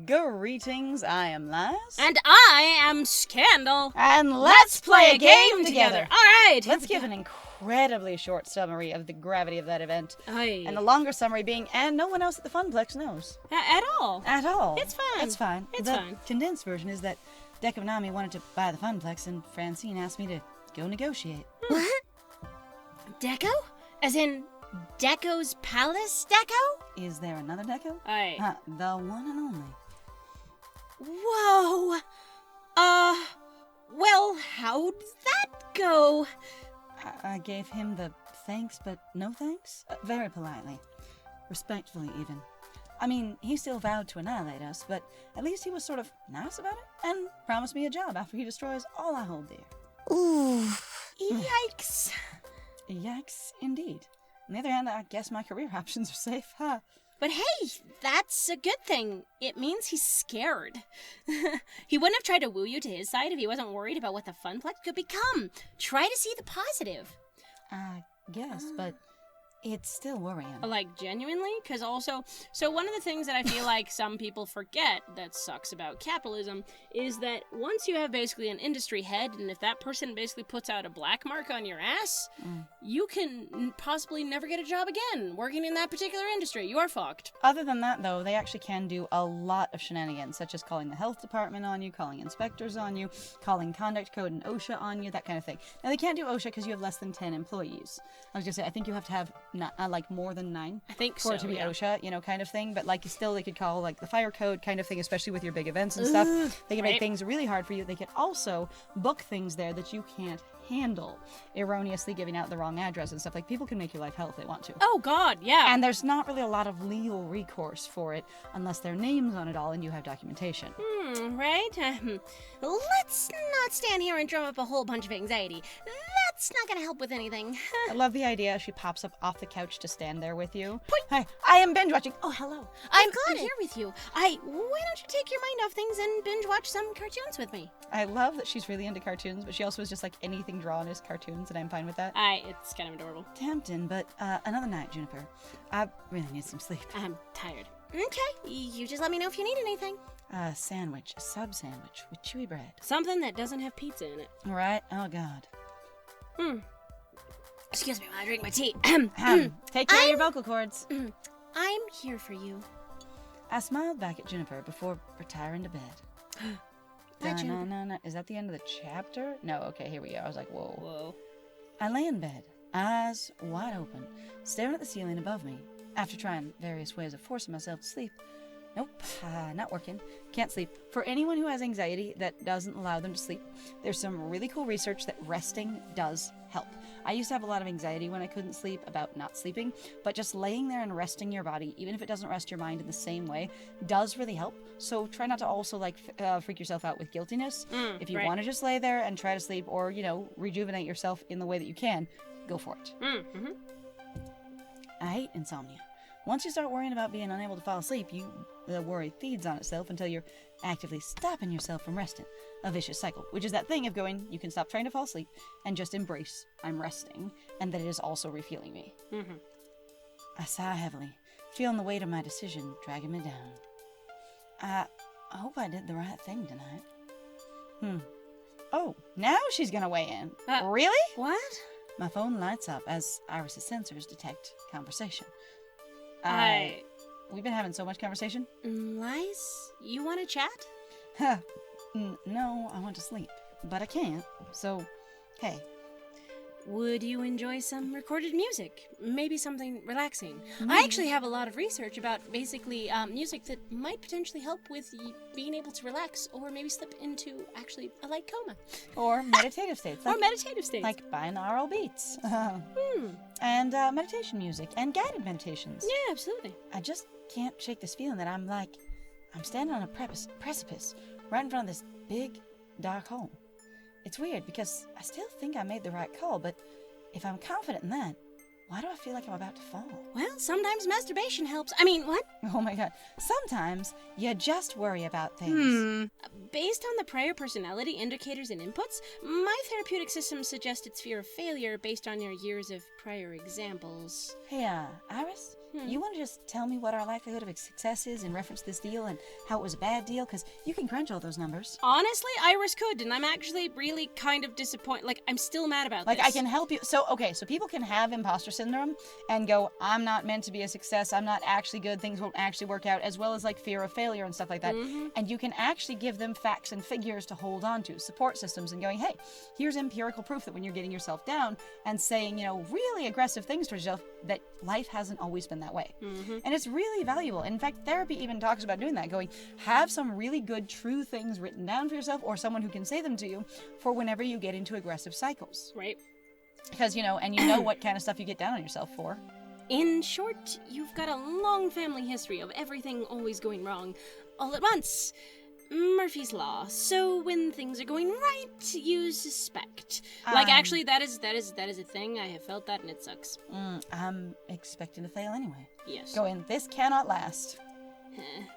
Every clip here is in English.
Greetings, I am Laz. And I am Scandal. And let's play a game together. All right. Let's give an incredibly short summary of the gravity of that event. Aye. And the longer summary being, and no one else at the Fun Plex knows. At all. At all. It's fine. It's fine. It's the fine. condensed version is that Deco Nami wanted to buy the Fun Plex, and Francine asked me to go negotiate. What? Deco? As in Deco's Palace Deco? Is there another Deco? Aye. The one and only. Whoa. Well, how'd that go? I gave him the thanks, but no thanks? Very politely. Respectfully, even. I mean, he still vowed to annihilate us, but at least he was sort of nice about it and promised me a job after he destroys all I hold dear. Ooh. Yikes. Yikes, indeed. On the other hand, I guess my career options are safe, huh? But hey, that's a good thing. It means he's scared. He wouldn't have tried to woo you to his side if he wasn't worried about what the Fun Plex could become. Try to see the positive. I guess, but it's still worrying. Like, genuinely? Because also, so one of the things that I feel like some people forget that sucks about capitalism is that once you have basically an industry head, and if that person basically puts out a black mark on your ass, you can possibly never get a job again working in that particular industry. You are fucked. Other than that, though, they actually can do a lot of shenanigans, such as calling the health department on you, calling inspectors on you, calling conduct code and OSHA on you, that kind of thing. Now, they can't do OSHA because you have less than 10 employees. I was going to say, I think you have to have like more than 9 I think for it to be OSHA, you know, kind of thing. But like, still, they could call like the fire code kind of thing, especially with your big events and stuff. They can make things really hard for you. They can also book things there that you can't handle, erroneously giving out the wrong address and stuff. Like, people can make your life hell if they want to. Oh God, yeah. And there's not really a lot of legal recourse for it unless their name's on it all and you have documentation. Right? Let's not stand here and drum up a whole bunch of anxiety. That's not gonna help with anything. I love the idea. She pops up off the couch to stand there with you. Hi, I am binge watching. Oh, hello. I'm here with you. Why don't you take your mind off things and binge watch some cartoons with me? I love that she's really into cartoons, but she also is just like anything drawn as cartoons, and I'm fine with that. It's kind of adorable. Tempting, but another night, Juniper. I really need some sleep. I'm tired. Okay, you just let me know if you need anything. A sandwich, a sub sandwich with chewy bread. Something that doesn't have pizza in it. Right? Oh, God. Excuse me while I drink my tea. Take care of your vocal cords. I'm here for you. I smiled back at Juniper before retiring to bed. No. Is that the end of the chapter? No, okay, here we go. I was like, whoa. I lay in bed, eyes wide open, staring at the ceiling above me. After trying various ways of forcing myself to sleep. Nope, not working. Can't sleep. For anyone who has anxiety that doesn't allow them to sleep, there's some really cool research that resting does help. I used to have a lot of anxiety when I couldn't sleep about not sleeping, but just laying there and resting your body, even if it doesn't rest your mind in the same way, does really help. So try not to also freak yourself out with guiltiness. If you want to just lay there and try to sleep, or, you know, rejuvenate yourself in the way that you can, go for it. I hate insomnia. Once you start worrying about being unable to fall asleep, the worry feeds on itself until you're actively stopping yourself from resting. A vicious cycle, which is that thing of going, you can stop trying to fall asleep and just embrace, I'm resting, and that it is also refueling me. I sigh heavily, feeling the weight of my decision dragging me down. I hope I did the right thing tonight. Oh, now she's gonna weigh in. Really? What? My phone lights up as Iris's sensors detect conversation. We've been having so much conversation. Lice, you want to chat? No, I want to sleep, but I can't, so, hey. Would you enjoy some recorded music? Maybe something relaxing. I actually have a lot of research about basically music that might potentially help with being able to relax or maybe slip into actually a light coma. Or meditative states. Like binaural beats. And meditation music and guided meditations. Yeah, absolutely. I just can't shake this feeling that I'm standing on a precipice right in front of this big, dark hole. It's weird because I still think I made the right call, but if I'm confident in that, why do I feel like I'm about to fall? Well, sometimes masturbation helps. I mean, what? Oh my God. Sometimes you just worry about things. Based on the prior personality indicators and inputs, my therapeutic system suggests it's fear of failure based on your years of prior examples. Hey, Iris? You want to just tell me what our likelihood of success is in reference to this deal and how it was a bad deal? Because you can crunch all those numbers. Honestly, Iris could, and I'm actually really kind of disappointed. Like, I'm still mad about this. Like, I can help you. So people can have imposter syndrome and go, I'm not meant to be a success. I'm not actually good. Things won't actually work out, as well as, like, fear of failure and stuff like that. And you can actually give them facts and figures to hold on to, support systems, and going, hey, here's empirical proof that when you're getting yourself down and saying, really aggressive things towards yourself, that life hasn't always been that way. And it's really valuable. In fact, therapy even talks about doing that, going, have some really good, true things written down for yourself, or someone who can say them to you for whenever you get into aggressive cycles. Right. Because, and what kind of stuff you get down on yourself for. In short, you've got a long family history of everything always going wrong all at once. Murphy's Law. So when things are going right, you suspect. Actually, that is a thing. I have felt that, and it sucks. I'm expecting to fail anyway. Yes. Going, this cannot last.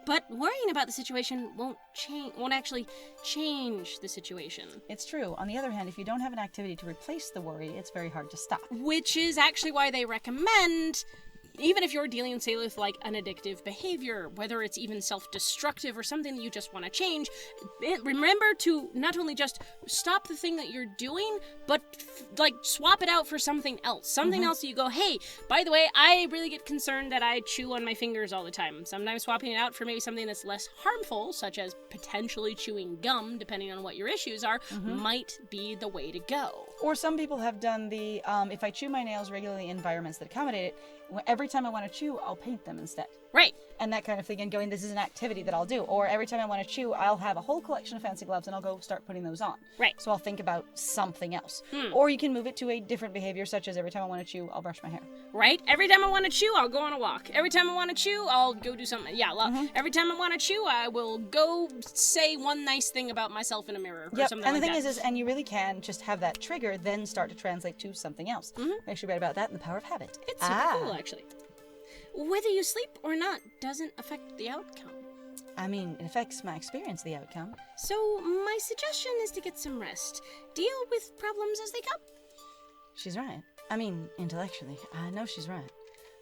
But worrying about the situation won't actually change the situation. It's true. On the other hand, if you don't have an activity to replace the worry, it's very hard to stop. Which is actually why they recommend, even if you're dealing, say, with like an addictive behavior, whether it's even self-destructive or something that you just want to change, remember to not only just stop the thing that you're doing, but swap it out for something else. Something else that you go, hey, by the way, I really get concerned that I chew on my fingers all the time. Sometimes swapping it out for maybe something that's less harmful, such as potentially chewing gum, depending on what your issues are, might be the way to go. Or some people have done the, if I chew my nails regularly in environments that accommodate it, every time I want to chew, I'll paint them instead. Right. And that kind of thing, and going, this is an activity that I'll do. Or every time I want to chew, I'll have a whole collection of fancy gloves and I'll go start putting those on. Right. So I'll think about something else. Or you can move it to a different behavior, such as every time I want to chew, I'll brush my hair. Right. Every time I want to chew, I'll go on a walk. Every time I want to chew, I'll go do something. Yeah. Every time I want to chew, I will go say one nice thing about myself in a mirror or something like that. And the thing is, and you really can just have that trigger, then start to translate to something else. I actually read about that in The Power of Habit. It's super cool, actually. Whether you sleep or not doesn't affect the outcome. I mean, it affects my experience, the outcome. So, my suggestion is to get some rest. Deal with problems as they come. She's right. I mean, intellectually, I know she's right.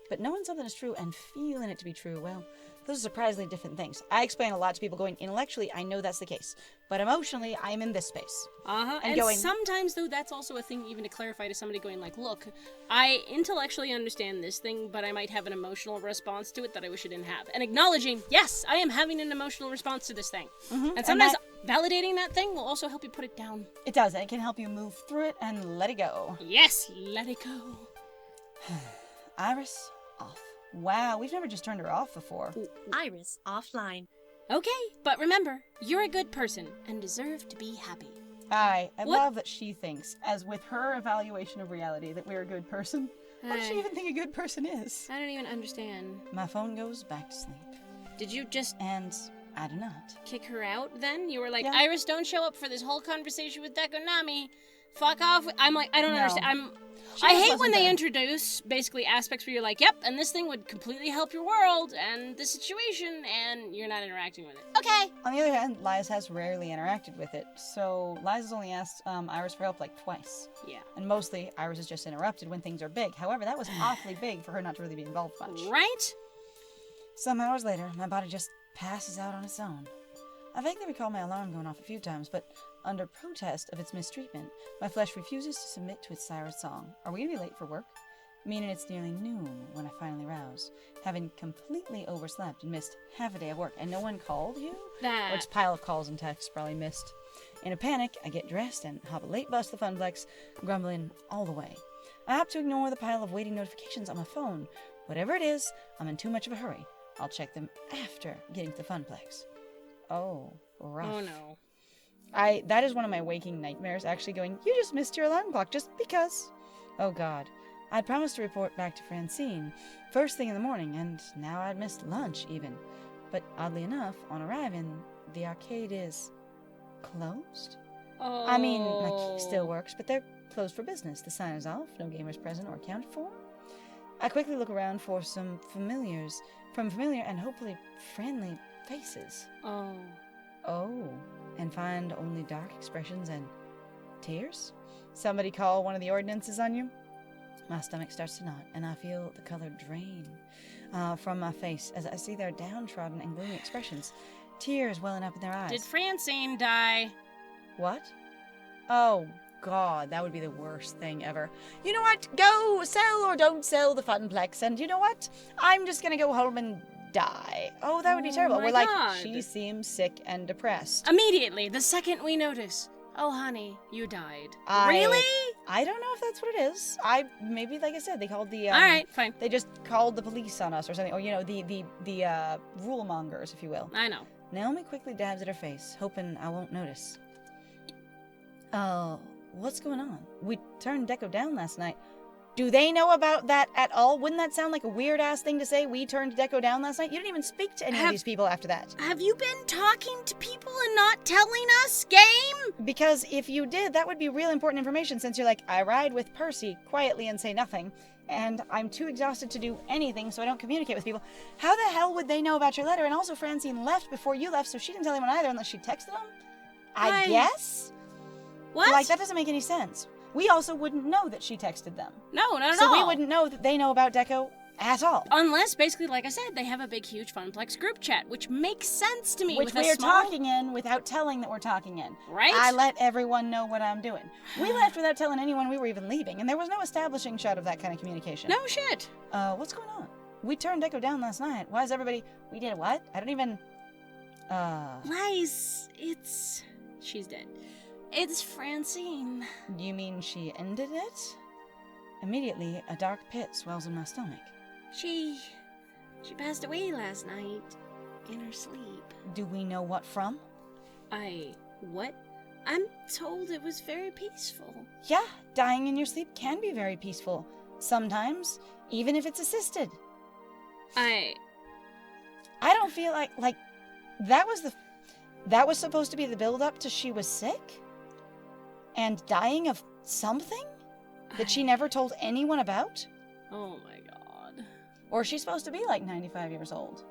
But knowing something is true and feeling it to be true, well, those are surprisingly different things. I explain a lot to people going, intellectually, I know that's the case. But emotionally, I'm in this space. And going, sometimes, though, that's also a thing even to clarify to somebody going like, look, I intellectually understand this thing, but I might have an emotional response to it that I wish I didn't have. And acknowledging, yes, I am having an emotional response to this thing. And sometimes validating that thing will also help you put it down. It does. And it can help you move through it and let it go. Yes, let it go. Iris, off. Wow, we've never just turned her off before. Iris, offline. Okay, but remember, you're a good person and deserve to be happy. I love that she thinks, as with her evaluation of reality, that we're a good person. What does she even think a good person is? I don't even understand. My phone goes back to sleep. Did you just... And I do not. Kick her out then? You were like, Iris, don't show up for this whole conversation with Deco Nami. Fuck off. I'm like, I don't understand. I hate when they introduce basically aspects where you're like, yep, and this thing would completely help your world and the situation, and you're not interacting with it. Okay. On the other hand, Liz has rarely interacted with it, so Liz has only asked Iris for help like twice. Yeah. And mostly, Iris is just interrupted when things are big. However, that was awfully big for her not to really be involved much. Right? Some hours later, my body just passes out on its own. I vaguely recall my alarm going off a few times, but under protest of its mistreatment, my flesh refuses to submit to its siren song. Are we gonna be late for work? Meaning it's nearly noon when I finally rouse, having completely overslept and missed half a day of work. And no one called you? Or just a pile of calls and texts probably missed. In a panic, I get dressed and hop a late bus to Fun Plex, grumbling all the way. I opt to ignore the pile of waiting notifications on my phone. Whatever it is, I'm in too much of a hurry. I'll check them after getting to the Fun Plex. Oh, rough. Oh no. That is one of my waking nightmares, actually going, you just missed your alarm clock just because. Oh God. I'd promised to report back to Francine first thing in the morning, and now I'd missed lunch even. But oddly enough, on arriving, the arcade is closed. Oh. I mean, my key still works, but they're closed for business. The sign is off, no gamers present or accounted for. I quickly look around for some familiar and hopefully friendly faces. Oh, and find only dark expressions and tears? Somebody call one of the ordinances on you? My stomach starts to knot, and I feel the color drain. from my face as I see their downtrodden and gloomy expressions, tears welling up in their eyes. Did Francine die? What? Oh, God, that would be the worst thing ever. You know what? Go sell or don't sell the Fun Plex, and you know what? I'm just gonna go home and die. Oh, that would be terrible. my We're like, God. she seems sick and depressed. Immediately, the second we notice. Oh, honey, you died. Really? I don't know if that's what it is. Maybe, like I said, they called the. All right, fine. They just called the police on us or something, or the rule mongers, if you will. I know. Naomi quickly dabs at her face, hoping I won't notice. Oh, what's going on? We turned Deco down last night. Do they know about that at all? Wouldn't that sound like a weird-ass thing to say? We turned Deco down last night? You didn't even speak to any of these people after that. Have you been talking to people and not telling us, game? Because if you did, that would be real important information, since you're like, I ride with Percy quietly and say nothing, and I'm too exhausted to do anything, so I don't communicate with people. How the hell would they know about your letter? And also, Francine left before you left, so she didn't tell anyone either unless she texted them? I guess? What? Like, that doesn't make any sense. We also wouldn't know that she texted them. No, not at So all. we wouldn't know that they know about Deco at all. Unless, basically, like I said, they have a big, huge Fun Plex group chat, which makes sense to me. Which with we a are small... talking in without telling that we're talking in. Right? I let everyone know what I'm doing. We left without telling anyone we were even leaving, and there was no establishing shot of that kind of communication. No shit. What's going on? We turned Deco down last night. Why is everybody... We did what? I don't even... Lies, she's dead. It's Francine. You mean she ended it? Immediately, a dark pit swells in my stomach. She passed away last night in her sleep. Do we know what from? What? I'm told it was very peaceful. Yeah, dying in your sleep can be very peaceful. Sometimes, even if it's assisted. I don't feel like that was supposed to be the build-up to she was sick? And dying of something? That she never told anyone about? Oh my God. Or she's supposed to be like 95 years old.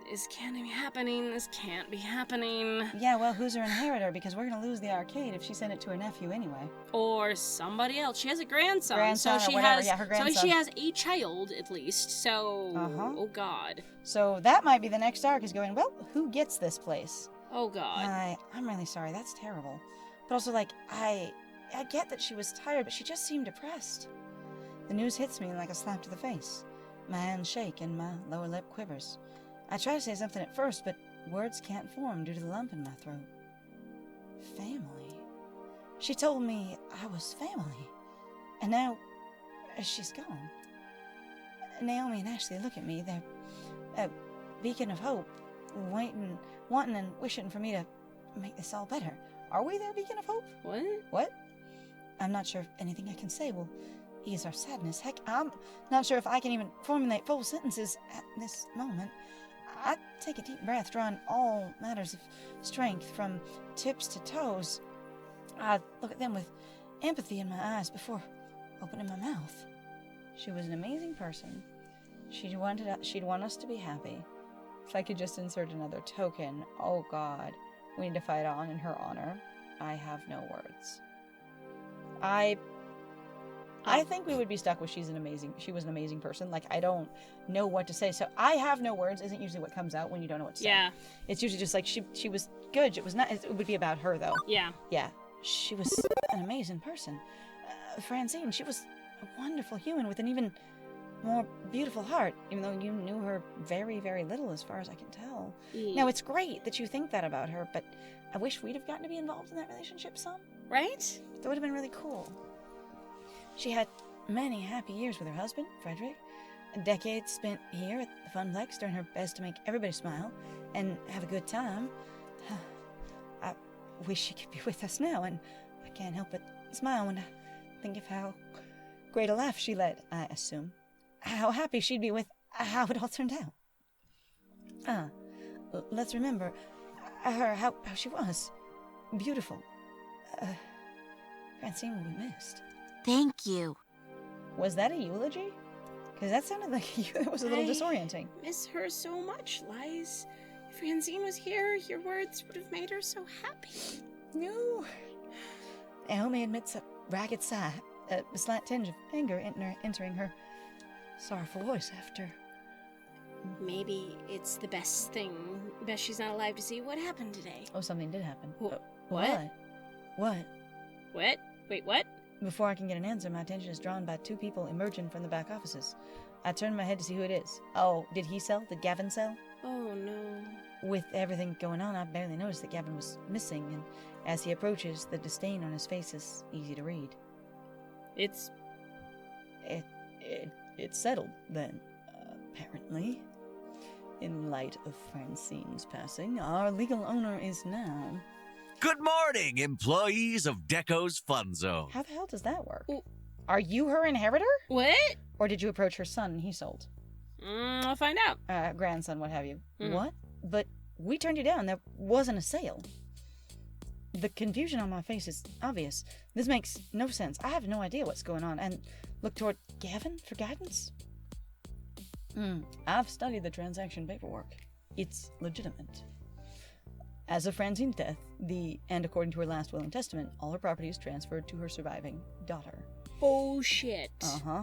This can't be happening. This can't be happening. Yeah, well, who's her inheritor? Because we're going to lose the arcade if she sent it to her nephew anyway. Or somebody else. She has a grandson. So she or whatever. has, Yeah, her grandson. So she has a child, at least. So, Oh God. So that might be the next arc is going, well, who gets this place? Oh God. I'm really sorry. That's terrible. But also, like, I get that she was tired, but she just seemed depressed. The news hits me like a slap to the face. My hands shake and my lower lip quivers. I try to say something at first, but words can't form due to the lump in my throat. Family. She told me I was family. And now, she's gone. Naomi and Ashley look at me. They're a beacon of hope, wanting and wishing for me to make this all better. Are we their beacon of hope? What? I'm not sure if anything I can say will ease our sadness. Heck, I'm not sure if I can even formulate full sentences at this moment. I take a deep breath, drawing all matters of strength from tips to toes. I look at them with empathy in my eyes before opening my mouth. She was an amazing person. She'd want us to be happy. If I could just insert another token, oh God, we need to fight on in her honor. I have no words. I think we would be stuck with she was an amazing person. Like, I don't know what to say. So I have no words isn't usually what comes out when you don't know what to say. Yeah. It's usually just like she was good. It was not. It would be about her though. Yeah. Yeah. She was an amazing person. Francine, she was a wonderful human with an even more beautiful heart, even though you knew her very, very little as far as I can tell. Yeah. Now, it's great that you think that about her, but I wish we'd have gotten to be involved in that relationship some. Right? That would have been really cool. She had many happy years with her husband, Frederick. Decades spent here at the Fun Plex doing her best to make everybody smile and have a good time. I wish she could be with us now, and I can't help but smile when I think of how great a life she led, I assume. How happy she'd be with how it all turned out. Let's remember her, how she was. Beautiful. Francine will be missed. Thank you. Was that a eulogy? Because that sounded like it was a little disorienting. Miss her so much, Lies. If Francine was here, your words would have made her so happy. No. Naomi admits a ragged sigh, a slight tinge of anger entering her sorrowful voice after. Maybe it's the best thing. Best she's not alive to see what happened today. Oh, something did happen. What? What? What? Wait, what? Before I can get an answer, my attention is drawn by two people emerging from the back offices. I turn my head to see who it is. Oh, did he sell? Did Gavin sell? Oh, no. With everything going on, I barely noticed that Gavin was missing, and as he approaches, the disdain on his face is easy to read. It's settled, then, apparently. In light of Francine's passing, our legal owner is now... Good morning, employees of Deco's Fun Zone. How the hell does that work? Are you her inheritor? What? Or did you approach her son and he sold? I'll find out. Grandson, what have you. Mm. What? But we turned you down. There wasn't a sale. The confusion on my face is obvious. This makes no sense. I have no idea what's going on. And look toward Gavin for guidance? I've studied the transaction paperwork. It's legitimate. As of Francine's death, and according to her last will and testament, all her property is transferred to her surviving daughter. Oh, shit. Uh-huh.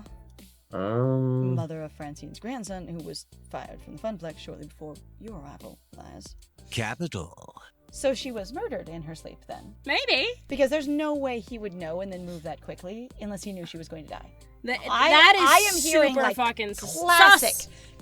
Mother of Francine's grandson, who was fired from the Fun Plex shortly before your arrival, Laz. Capital. So she was murdered in her sleep, then? Maybe. Because there's no way he would know and then move that quickly unless he knew she was going to die. I am hearing super like fucking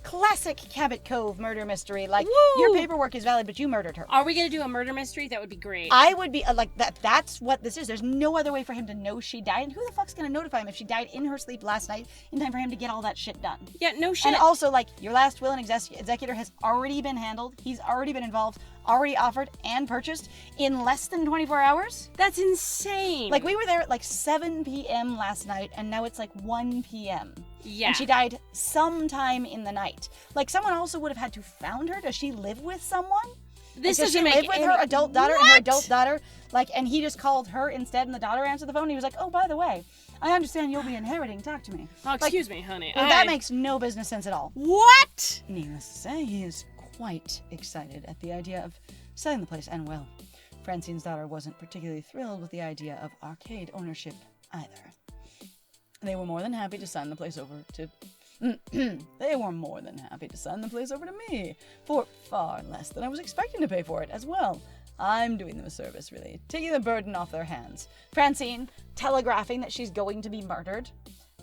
classic Cabot Cove murder mystery. Like, Woo! your paperwork is valid, but you murdered her. Are we gonna do a murder mystery? That would be great. I would be like that. That's what this is. There's no other way for him to know she died. And who the fuck's gonna notify him if she died in her sleep last night in time for him to get all that shit done? Yeah, no shit. And also, like, your last will and executor has already been handled. He's already been involved, already offered and purchased in less than 24 hours. That's insane. Like, we were there at like 7 p.m. last night, and now it's like 1 p.m. Yeah. And she died sometime in the night. Like, someone also would have had to found her. Does she live with someone? This does she doesn't live make with any... her adult daughter What? and her adult daughter? Like, and he just called her instead, and the daughter answered the phone. And he was like, "Oh, by the way, I understand you'll be inheriting. Talk to me." Oh, excuse me, honey. Well, that makes no business sense at all. What? Needless to say, he is quite excited at the idea of selling the place, and well, Francine's daughter wasn't particularly thrilled with the idea of arcade ownership either. They were more than happy to sign the place over to... They were more than happy to sign the place over to me for far less than I was expecting to pay for it as well. I'm doing them a service, really, taking the burden off their hands. Francine telegraphing that she's going to be murdered,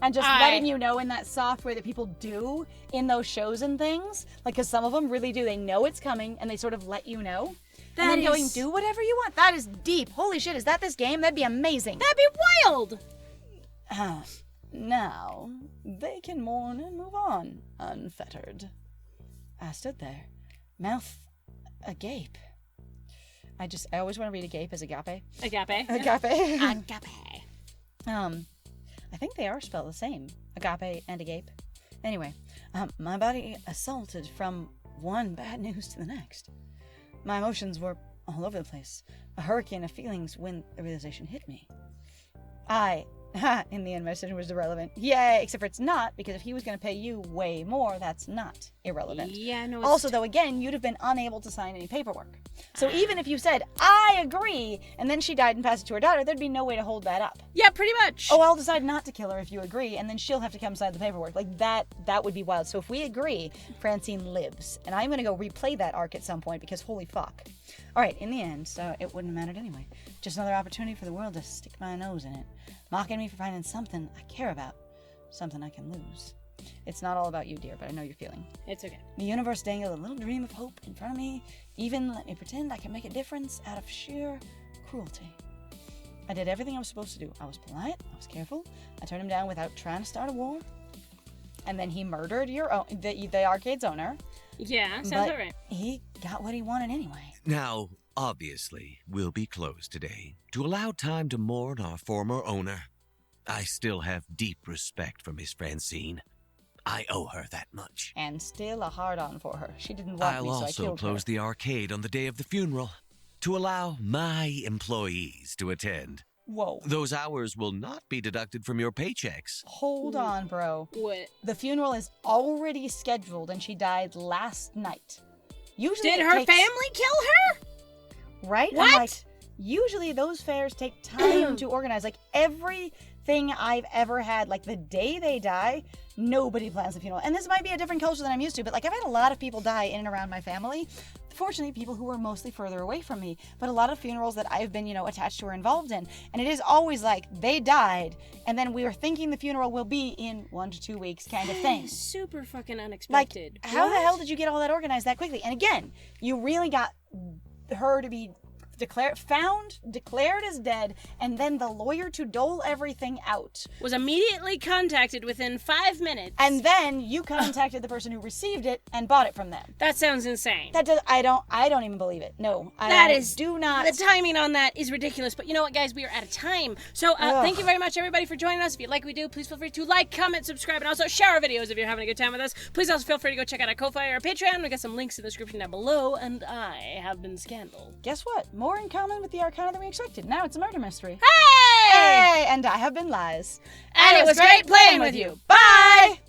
and just letting you know in that soft way that people do in those shows and things. Like, because some of them really do. They know it's coming, and they sort of let you know. And then going, do whatever you want. That is deep. Holy shit, is that this game? That'd be amazing. That'd be wild. Now, they can mourn and move on, unfettered. I stood there, mouth agape. I always want to read agape as agape. Agape. Agape. Agape. I think they are spelled the same. Agape and agape. Anyway, my body assaulted from one bad news to the next. My emotions were all over the place. A hurricane of feelings when the realization hit me. In the end, my decision was irrelevant. Yay, except for it's not, because if he was going to pay you way more, that's not irrelevant. Yeah, no, Also, though, again, you'd have been unable to sign any paperwork. So even if you said, I agree, and then she died and passed it to her daughter, there'd be no way to hold that up. Yeah, pretty much. Oh, I'll decide not to kill her if you agree, and then she'll have to come sign the paperwork. Like, that would be wild. So if we agree, Francine lives. And I'm going to go replay that arc at some point, because holy fuck. All right, in the end, so it wouldn't have mattered anyway. Just another opportunity for the world to stick my nose in it. Mocking me for finding something I care about. Something I can lose. It's not all about you, dear, but I know you're feeling. It's okay. The universe dangled a little dream of hope in front of me. Even let me pretend I can make a difference out of sheer cruelty. I did everything I was supposed to do. I was polite. I was careful. I turned him down without trying to start a war. And then he murdered the arcade's owner. Yeah, sounds but about right. He got what he wanted anyway. Now, obviously, we'll be closed today to allow time to mourn our former owner. I still have deep respect for Miss Francine. I owe her that much. And still a hard-on for her. She didn't want I'll me, so I also killed close her. the arcade on the day of the funeral to allow my employees to attend. Whoa. Those hours will not be deducted from your paychecks. Hold on, bro. What? The funeral is already scheduled, and she died last night. Usually Did it her takes- family kill her? Right? What? I'm like, usually those fairs take time to organize. Like, everything I've ever had, like, the day they die, nobody plans the funeral. And this might be a different culture than I'm used to, but, like, I've had a lot of people die in and around my family. Fortunately, people who were mostly further away from me, but a lot of funerals that I've been, attached to or involved in. And it is always like, they died, and then we are thinking the funeral will be in 1 to 2 weeks kind of thing. Super fucking unexpected. Like, how the hell did you get all that organized that quickly? And again, you really got her to be declared as dead, and then the lawyer to dole everything out. Was immediately contacted within 5 minutes. And then you contacted the person who received it and bought it from them. That sounds insane. I don't even believe it. No. Do not. The timing on that is ridiculous. But you know what, guys? We are out of time. So thank you very much, everybody, for joining us. If you like what we do, please feel free to like, comment, subscribe, and also share our videos if you're having a good time with us. Please also feel free to go check out our Ko-Fi or our Patreon. We got some links in the description down below. And I have been Scandal. Guess what? More in common with the Arcana than we expected. Now it's a murder mystery. Hey! And I have been Lies. And it was great playing with you. Bye!